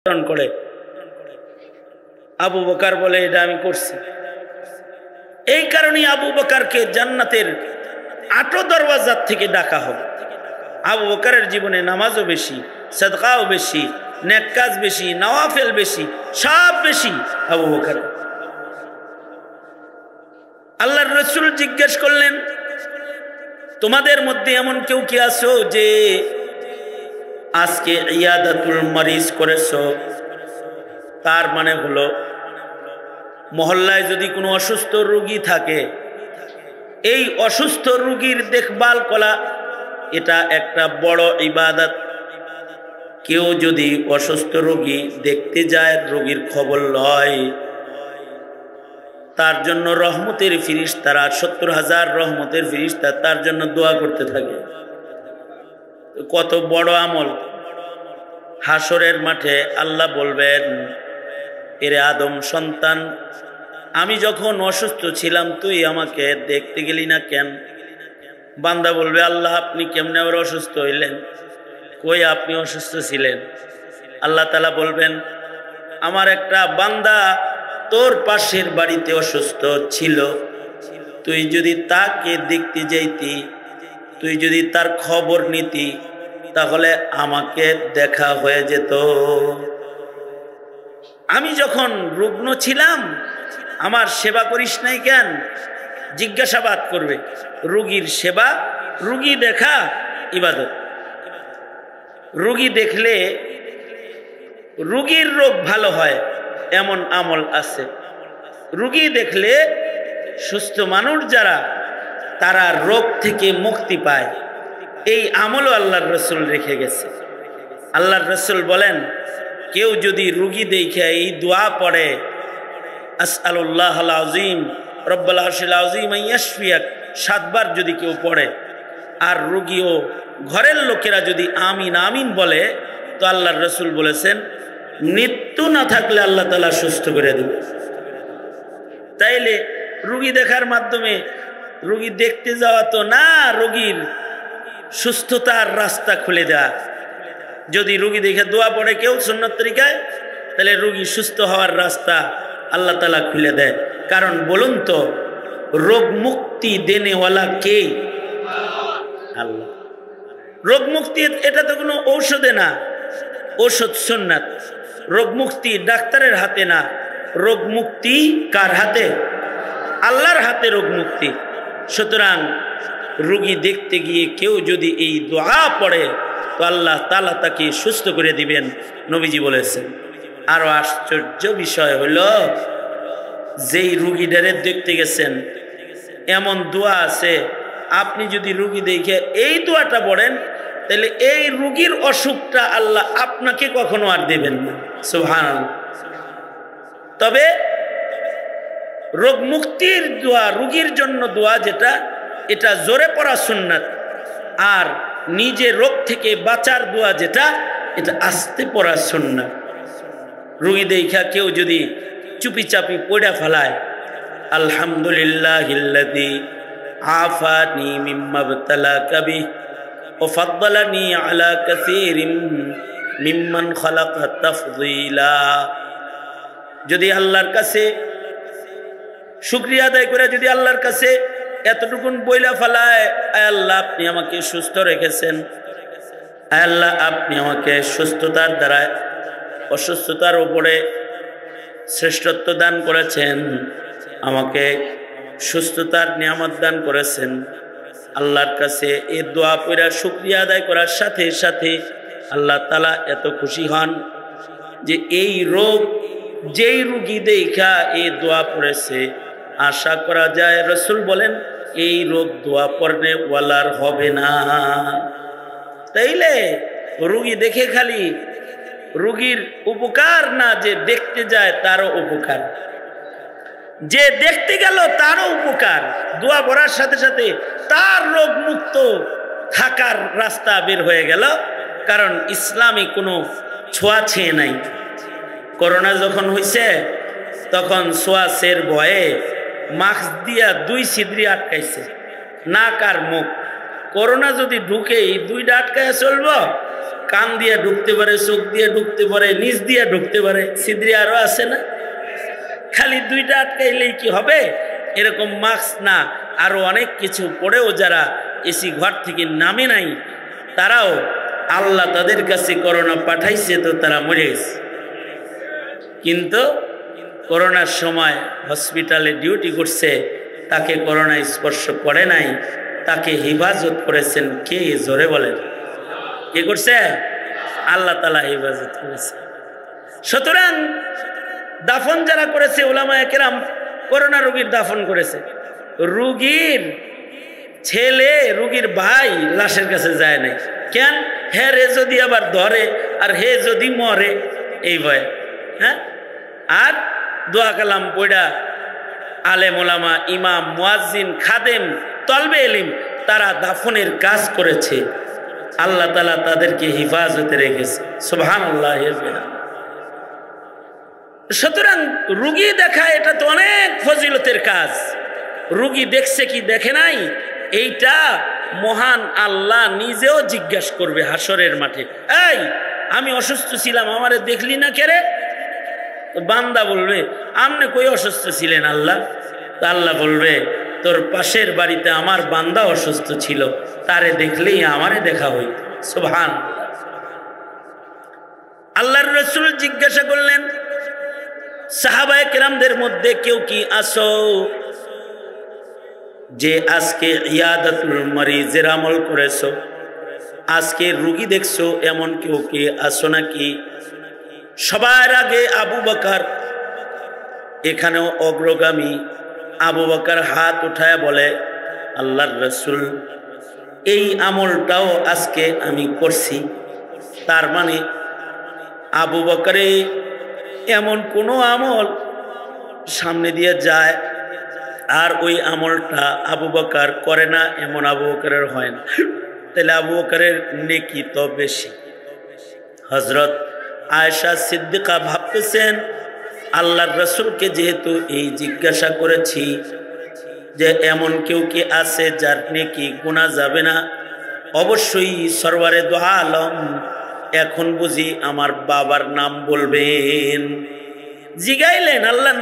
করে আবু বকর বলে এটা আমি করছি। এই কারণে আবু বকরকে জান্নাতের 8 দরওয়াজা থেকে ডাকা হবে। আবু বকরের জীবনে নামাজও বেশি, সাদকাও বেশি, নেক কাজ বেশি, নওয়াফিল বেশি, সব বেশি আবু বকর। আল্লাহর রাসূল জিজ্ঞেস করলেন, তোমাদের মধ্যে এমন কেউ কি আছো যে আজকে ইয়াদাতুল মারিজ করেছো? তার মানে হলো মহল্লায় যদি কোনো অসুস্থ রোগী থাকে, এই অসুস্থ রোগীর দেখভাল করা এটা একটা বড় ইবাদত। কেউ যদি অসুস্থ রোগী দেখতে যায়, রোগীর খবর লয়, তার জন্য রহমতের ফেরেশতারা 70,000 রহমতের ফেরেশতা তার জন্য দোয়া করতে থাকে। কত বড় আমল! হাসরের মাঠে আল্লাহ বলবেন, এরে আদম সন্তান, আমি যখন অসুস্থ ছিলাম তুই আমাকে দেখতে গেলি না কেন? বান্দা বলবে, আল্লাহ আপনি কেমনে আবার অসুস্থ হইলেন? কই আপনি অসুস্থ ছিলেন? আল্লাহ তাআলা বলবেন, আমার একটা বান্দা তোর পাশের বাড়িতে অসুস্থ ছিল, তুই যদি তাকে দেখতে যাইতি, তুই যদি তার খবর নিতি, তাহলে আমাকে দেখা হয়ে যেত। আমি যখন রুগ্ন ছিলাম আমার সেবা করিস নাই কেন? জিজ্ঞাসাবাদ করবে। রোগীর সেবা, রোগী দেখা ইবাদত। রোগী দেখলে রোগীর রোগ ভালো হয় এমন আমল আছে। রোগী দেখলে সুস্থ মানুষ যারা, তারা রোগ থেকে মুক্তি পায়। এই আমলও আল্লাহর রাসূল রেখে গেছে। আল্লাহর রাসূল বলেন, কেউ যদি রোগী দেখে এই দোয়া পড়ে, আসআলুল্লাহুল আযীম রব্বুল আরশিল আযীম ইয়াশফিয়াক 7 বার যদি কেউ পড়ে, আর রোগী ও ঘরের লোকেরা যদি আমিন আমিন বলে, তো আল্লাহর রাসূল বলেছেন মৃত্যু না থাকলে আল্লাহ তাআলা সুস্থ করে দেবে। তাইলে রোগী দেখার মাধ্যমে রোগী দেখতে যাওয়া তো না, রোগীর সুস্থতার রাস্তা খুলে দেয়া। যদি রোগী দেখে দোয়া পড়ে কেউ সুন্নত তরিকায়, তাহলে রোগী সুস্থ হওয়ার রাস্তা আল্লাহ তাআলা খুলে দেয়। কারণ বলুন তো, রোগ মুক্তি দেনেওয়ালা কে? আল্লাহ। রোগ মুক্তি এটা তো কোনো ঔষধে না, ঔষধ সুন্নাত। রোগ মুক্তি ডাক্তারের হাতে না, রোগ মুক্তি কার হাতে? আল্লাহর হাতে রোগ মুক্তি। সুতরাং রোগী দেখতে গিয়ে কেউ যদি এই দোয়া পড়ে, তো আল্লাহ তাআলা তাকে সুস্থ করে দিবেন, নবীজি বলেছেন। আরো আশ্চর্য বিষয় হলো, যেই রোগীটারে দেখতে গেছেন এমন দোয়া আছে, আপনি যদি রোগী দেখে এই দোয়াটা পড়েন, তাহলে এই রোগীর অসুখটা আল্লাহ আপনাকে কখনো আর দেবেন না। সুবহানাল্লাহ। তবে রোগ মুক্তির দোয়া, রোগীর জন্য দোয়া যেটা, এটা জোরে পড়া সুন্নাত। আর নিজে রোগ থেকে বাঁচার দোয়া যেটা, এটা আস্তে পড়া সুন্নাত। রোগী দেখা কেউ যদি চুপি চাপি পড়া ফেলায়, আলহামদুলিল্লাহিল্লাযী আফানি মিম্মা ইবতালাকা বিহি ওয়া ফাদ্দালানি আলা কাসীরিম মিম্মান খালাকা তাফযীলা। যদি আল্লাহর কাছে শুকরিয়া আদায় করে, যদি আল্লাহর কাছে এতটুকুন বইলা ফেলায়, আয় আল্লাহ আপনি আমাকে সুস্থ রেখেছেন, আয় আল্লাহ আপনি আমাকে সুস্থতার দ্বারা অসুস্থতার উপরে শ্রেষ্ঠত্ব দান করেছেন, আমাকে সুস্থতার নিয়ামত দান করেছেন। আল্লাহর কাছে এই দোয়া পড়া শুকরিয়া আদায় করার সাথে সাথে আল্লাহ তাআলা এত খুশি হন যে এই রোগ, যেই রোগী দেখা এই দোয়া পড়েছে, আশা করা যায় রাসূল বলেন এই রোগ দোয়া পড়নে ওয়ালার হবে না। তাইলে রোগী দেখে খালি রোগীর উপকার না, যে দেখতে যায় তারও উপকার, যে দেখতে গেল তারও উপকার। দোয়া পড়ার সাথে সাথে তার রোগ মুক্ত থাকার রাস্তা বের হয়ে গেল। কারণ ইসলামে কোনো ছোঁয়াছুঁয়ি নাই। করোনা যখন হয়েছে তখন ছোঁয়াচের ভয়ে মাস্ক দিয়া 2 ছিদ্রি আটকাইছে, নাক আর মুখ। করোনা যদি ঢুকে 2টা আটকায় চলবো? কান দিয়ে ঢুকতে পারে, চোখ দিয়ে ঢুকতে পারে, নিচ দিয়ে ঢুকতে পারে, ছিদ্রি আরো আছে না? খালি দুইটা আটকাইলেই কি হবে? এরকম মাস্ক না, আরো অনেক কিছু পড়েও যারা এসি ঘর থেকে নামে নাই, তারাও আল্লাহ তাদের কাছে করোনা পাঠাইছে, তো তারা মরে গেছে। কিন্তু করোনার সময় হসপিটালে ডিউটি করছে, তাকে করোনা স্পর্শ করে নাই, তাকে হেফাজত করেছেন কে? জোরে বলেন, কে করছে? আল্লাহ তাআলা হেফাজত করেছে। সুতরাং দাফন যারা করেছে, উলামায়ে কেরাম করোনা রোগীর দাফন করেছে। রোগীর ছেলে, রোগীর ভাই লাশের কাছে যায় নাই। কেন? হে রে যদি আবার ধরে, আর হে যদি মরে, এই ভয়। হ্যাঁ, আর দোয়া কালাম পড়া আলেম ওলামা, ইমাম, মুয়াজ্জিন, খাদেম, তলবে ইলম, তারা দাফনের কাজ করেছে। আল্লাহ তাআলা তাদেরকে হেফাজতে রেখেছে। সুবহানাল্লাহ। সুতরাং রুগী দেখা এটা তো অনেক ফজিলতের কাজ। রুগী দেখছে কি দেখে নাই, এইটা মহান আল্লাহ নিজেও জিজ্ঞাসা করবে হাসরের মাঠে। এই, আমি অসুস্থ ছিলাম, আমারে দেখলি না কেরে? বান্দা বলবে, আপনি কই অসুস্থ ছিলেন আল্লাহ? আল্লাহ বলবে, তোর পাশের বাড়িতে আমার বান্দা অসুস্থ ছিল, তারে দেখলেই আমারে দেখা হইত। সুবহানাল্লাহ। আল্লাহর রাসূল জিজ্ঞাসা করলেন, সাহাবায়ে কেরামদের মধ্যে কেউ কি আসো যে আজকে ইয়াদাতুল মরিজের আমল করেছো, আজকে রোগী দেখছো, এমন কেউ কি আসো নাকি? সবার আগে আবু বকর, এখানেও অগ্রগামী, আবু বকর হাত উঠায় বলে, আল্লাহর রাসূল, এই আমলটাও আজকে আমি করছি। তার মানে আবু বকরে এমন কোনো আমল সামনে দিয়ে যায় আর ওই আমলটা আবু বকর করে না, এমন আবু বকরের হয় না। তাহলে আবু বকরের নেকি তো বেশি। হযরত আয়েশা সিদ্দিকা ভাবতেছেন, আল্লাহর রাসূলকে যেহেতু এই জিজ্ঞাসা করেছি যে এমন কেউ কি আছে যার নেকি গোনা যাবে না, অবশ্যই সরওয়ারে দো আলম এখন বুঝি আমার বাবার নাম বলবেন। জিগাইলেন আল্লাহর